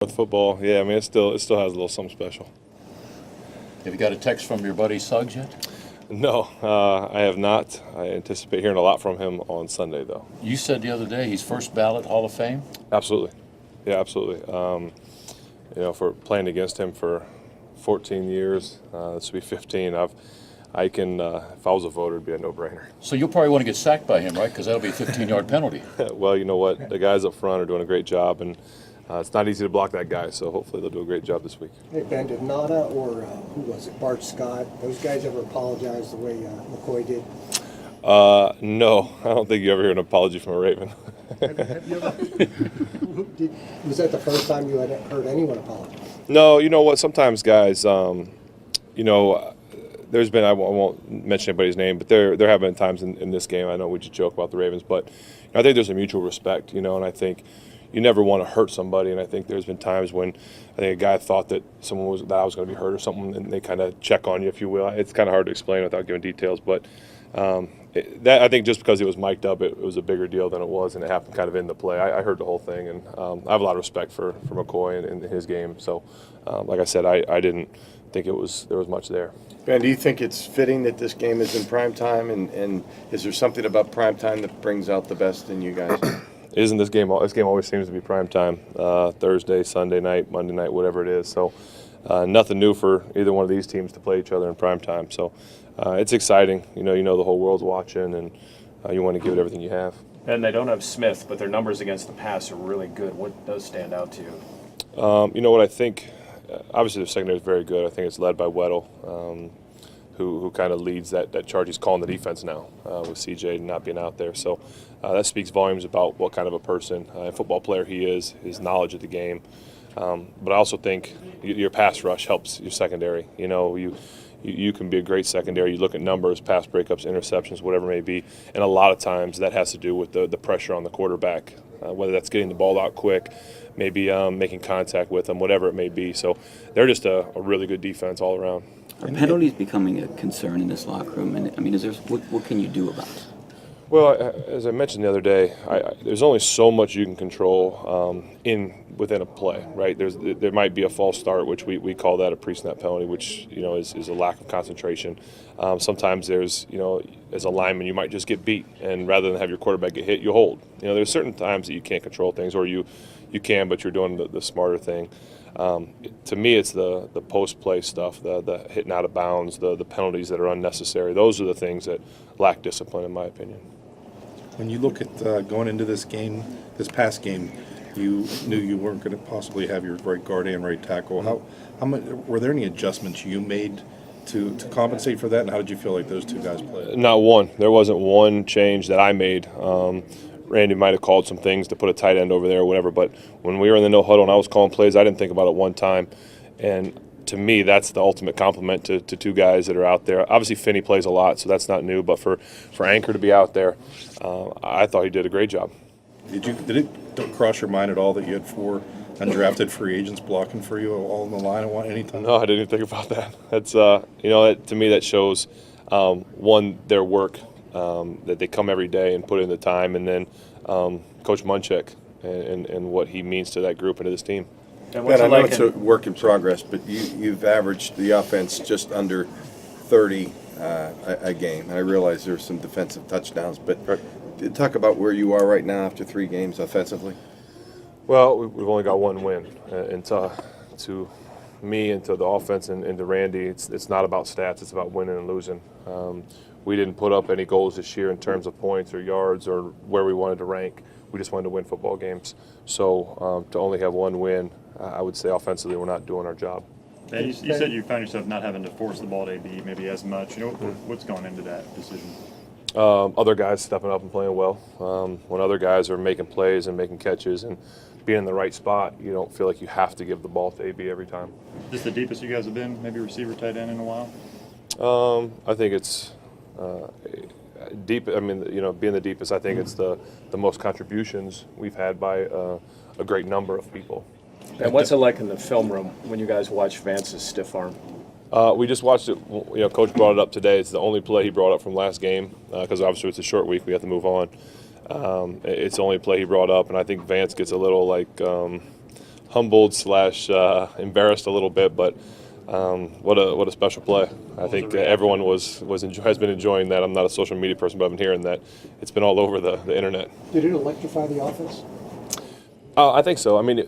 With football, yeah, I mean, it still has a little something special. Have you got a text from your buddy Suggs yet? No, I have not. I anticipate hearing a lot from him on Sunday, though. You said the other day he's first ballot Hall of Fame? Absolutely. Yeah, absolutely. For playing against him for 14 years, this will be 15. If I was a voter, it'd be a no-brainer. So you'll probably want to get sacked by him, right? Because that'll be a 15-yard penalty. Well, you know what? The guys up front are doing a great job, and it's not easy to block that guy, so hopefully they'll do a great job this week. Hey, Ben, did Nada or who was it, Bart Scott, those guys ever apologize the way McCoy did? No, I don't think you ever hear an apology from a Raven. Have you ever, was that the first time you had heard anyone apologize? No, you know what? Sometimes guys, there's been, I won't mention anybody's name, but there have been times in this game, I know we just joke about the Ravens, but I think there's a mutual respect, and I think you never want to hurt somebody, and I think there's been times when I think a guy thought that that I was going to be hurt or something, and they kind of check on you, if you will. It's kind of hard to explain without giving details, but that I think just because it was mic'd up, it was a bigger deal than it was, and it happened kind of in the play. I heard the whole thing, and I have a lot of respect for McCoy and his game. So, like I said, I didn't think there was much there. Ben, do you think it's fitting that this game is in prime time, and is there something about prime time that brings out the best in you guys? Isn't this game? This game always seems to be prime time, Thursday, Sunday night, Monday night, whatever it is. So, nothing new for either one of these teams to play each other in prime time. So, it's exciting. You know the whole world's watching, and you want to give it everything you have. And they don't have Smith, but their numbers against the pass are really good. What does stand out to you? You know what I think? Obviously, the secondary is very good. I think it's led by Weddle, who kind of leads that charge. He's calling the defense now with CJ not being out there. So that speaks volumes about what kind of a person and football player he is, his knowledge of the game. But I also think your pass rush helps your secondary. You can be a great secondary. You look at numbers, pass breakups, interceptions, whatever it may be, and a lot of times that has to do with the pressure on the quarterback, whether that's getting the ball out quick, maybe making contact with them, whatever it may be. So they're just a really good defense all around. Are penalties becoming a concern in this locker room? And I mean, what can you do about it? Well, as I mentioned the other day, there's only so much you can control within a play, right? There might be a false start, which we call that a pre-snap penalty, which is a lack of concentration. Sometimes there's as a lineman you might just get beat, and rather than have your quarterback get hit, you hold. There's certain times that you can't control things, or you can, but you're doing the smarter thing. To me, it's the post-play stuff, the hitting out of bounds, the penalties that are unnecessary. Those are the things that lack discipline, in my opinion. When you look at going into this game, this past game, you knew you weren't going to possibly have your right guard and right tackle. How much, were there any adjustments you made to compensate for that, and how did you feel like those two guys played? Not one. There wasn't one change that I made. Randy might have called some things to put a tight end over there or whatever, but when we were in the no huddle and I was calling plays, I didn't think about it one time. And to me, that's the ultimate compliment to two guys that are out there. Obviously, Finney plays a lot, so that's not new, but for Anchor to be out there, I thought he did a great job. Did it cross your mind at all that you had 4 undrafted free agents blocking for you all on the line at any time? No, I didn't even think about that. That's to me that shows one, their work, that they come every day and put in the time, and then Coach Munchak and what he means to that group and to this team. Ben, I know it's a work in progress, but you've averaged the offense just under 30 a game. I realize there's some defensive touchdowns, but talk about where you are right now after 3 games offensively. Well, we've only got one win, and to me and to the offense and to Randy, it's not about stats, it's about winning and losing. We didn't put up any goals this year in terms of points or yards or where we wanted to rank. We just wanted to win football games. So to only have one win, I would say offensively we're not doing our job. You said you found yourself not having to force the ball to AB maybe as much. What's gone into that decision? Other guys stepping up and playing well. When other guys are making plays and making catches and being in the right spot, you don't feel like you have to give the ball to AB every time. Just the deepest you guys have been, maybe receiver, tight end in a while? I think it's deep. I mean, being the deepest, I think it's the most contributions we've had by a great number of people. And what's it like in the film room when you guys watch Vance's stiff arm? We just watched it. Coach brought it up today. It's the only play he brought up from last game because obviously it's a short week. We have to move on. It's the only play he brought up, and I think Vance gets a little humbled / embarrassed a little bit, but what a special play. I think everyone has been enjoying that. I'm not a social media person, but I've been hearing that it's been all over the internet. Did it electrify the offense? I think so. I mean,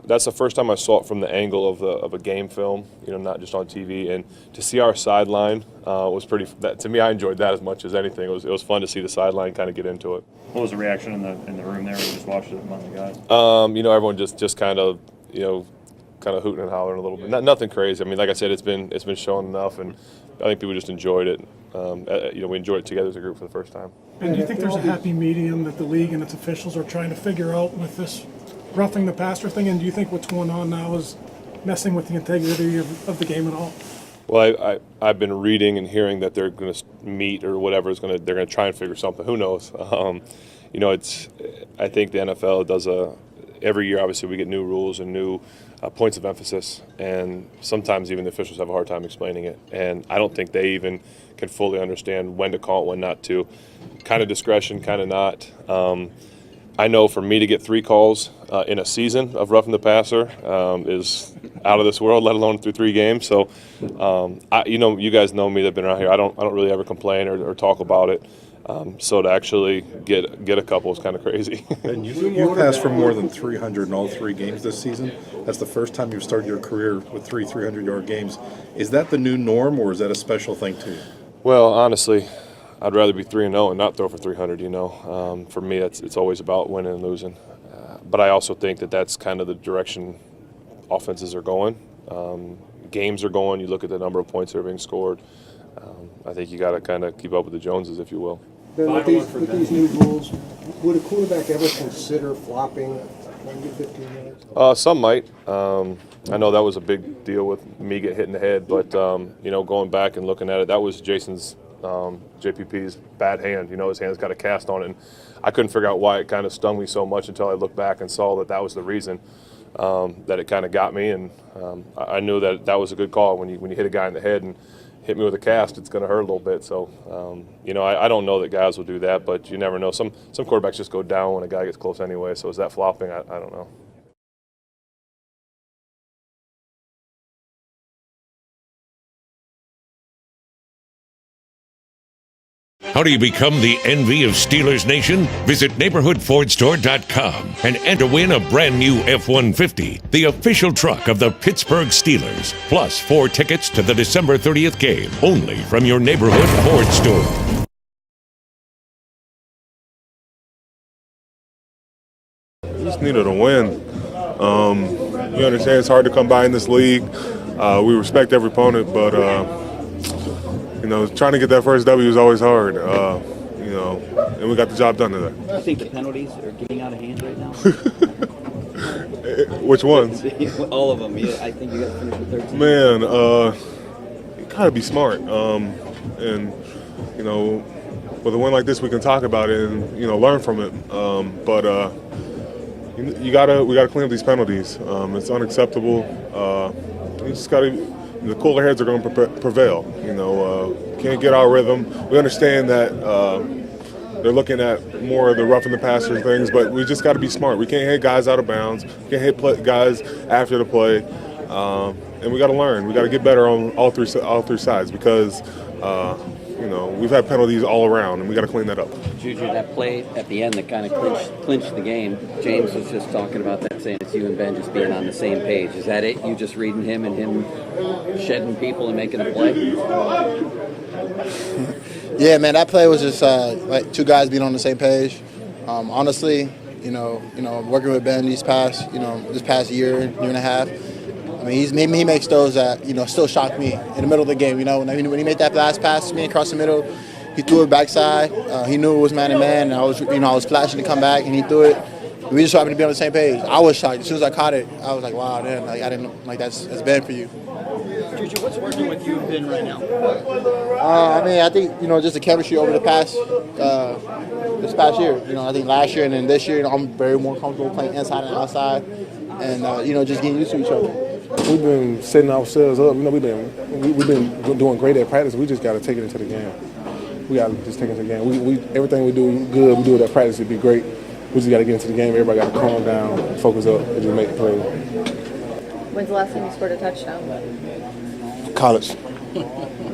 that's the first time I saw it from the angle of a game film, not just on TV. And to see our sideline was pretty. To me, I enjoyed that as much as anything. It was fun to see the sideline kind of get into it. What was the reaction in the room there when you just watched it among the guys? Everyone just kind of hooting and hollering a little bit. Nothing crazy. I mean, like I said, it's been shown enough, and I think people just enjoyed it. We enjoyed it together as a group for the first time. And do you think there's a happy medium that the league and its officials are trying to figure out with this roughing the passer thing? And do you think what's going on now is messing with the integrity of the game at all? Well, I've been reading and hearing that they're going to meet or whatever they're going to try and figure something. Who knows? I think the NFL does every year. Obviously, we get new rules and new points of emphasis, and sometimes even the officials have a hard time explaining it. And I don't think they even can fully understand when to call it, when not to. Kind of discretion, kind of not. I know for me to get 3 calls in a season of roughing the passer is out of this world, let alone through 3 games. So, you guys know me that've been around here. I don't really ever complain or talk about it. So to actually get a couple is kind of crazy. And you passed for more than 300 in all 3 games this season. That's the first time you've started your career with 3 300-yard games. Is that the new norm, or is that a special thing to you? Well, honestly, I'd rather be 3-0 and not throw for 300. For me, it's always about winning and losing. But I also think that's kind of the direction offenses are going. Games are going. You look at the number of points that are being scored. I think you got to kind of keep up with the Joneses, if you will. Ben, with these new rules, would a quarterback ever consider flopping 10 to 15 yards? Some might. I know that was a big deal with me getting hit in the head, but going back and looking at it, that was Jason's JPP's bad hand. His hand's got a cast on it, and I couldn't figure out why it kind of stung me so much until I looked back and saw that was the reason that it kind of got me, and I knew that was a good call. When you hit a guy in the head and hit me with a cast, it's going to hurt a little bit. So, I don't know that guys will do that, but you never know. Some quarterbacks just go down when a guy gets close anyway. So is that flopping? I don't know. How do you become the envy of Steelers Nation? Visit neighborhoodfordstore.com and enter to win a brand new F-150, the official truck of the Pittsburgh Steelers, plus 4 tickets to the December 30th game, only from your neighborhood Ford store. Just needed a win. You understand it's hard to come by in this league. We respect every opponent, but trying to get that first W is always hard. And we got the job done today. Do you think the penalties are getting out of hand right now? Which ones? All of them. I think you got to finish with 13. Man, you gotta be smart. With a win like this, we can talk about it and learn from it. We gotta clean up these penalties. It's unacceptable. You just gotta. The cooler heads are going to prevail. Can't get our rhythm. We understand that they're looking at more of the roughing the passer things, but we just got to be smart. We can't hit guys out of bounds. We can't hit guys after the play, and we got to learn. We got to get better on all three sides because we've had penalties all around, and we got to clean that up. Juju, that play at the end that kind of clinched the game, James was just talking about that, saying it's you and Ben just being on the same page. Is that it? You just reading him and him shedding people and making a play? Yeah, man, that play was just like 2 guys being on the same page. Honestly, working with Ben this past year and a half. I mean, he makes those that still shock me in the middle of the game. When he made that last pass to me across the middle, he threw it backside. He knew it was man to man, and I was flashing to come back, and he threw it. We just happened to be on the same page. I was shocked as soon as I caught it. I was like, wow, damn! I didn't that's Ben for you. Juju, what's working with you and Ben right now? I think just the chemistry over this past year. I think last year and then this year, I'm very more comfortable playing inside and outside, and just getting used to each other. We've been setting ourselves up. We've been doing great at practice. We just got to take it into the game. We got to just take it into the game. Everything we do good. We do it at practice. It'd be great. we just got to get into the game. Everybody got to calm down, focus up, and just make the play. When's the last time you scored a touchdown? College.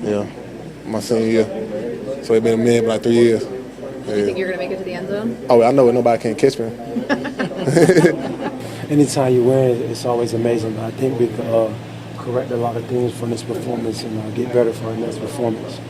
Yeah, my senior year. So it's been a minute, like 3 years. Do you think you're going to make it to the end zone? Oh, I know it. Nobody can catch me. Anytime you win, it's always amazing. But I think we could correct a lot of things from this performance and get better for our next performance.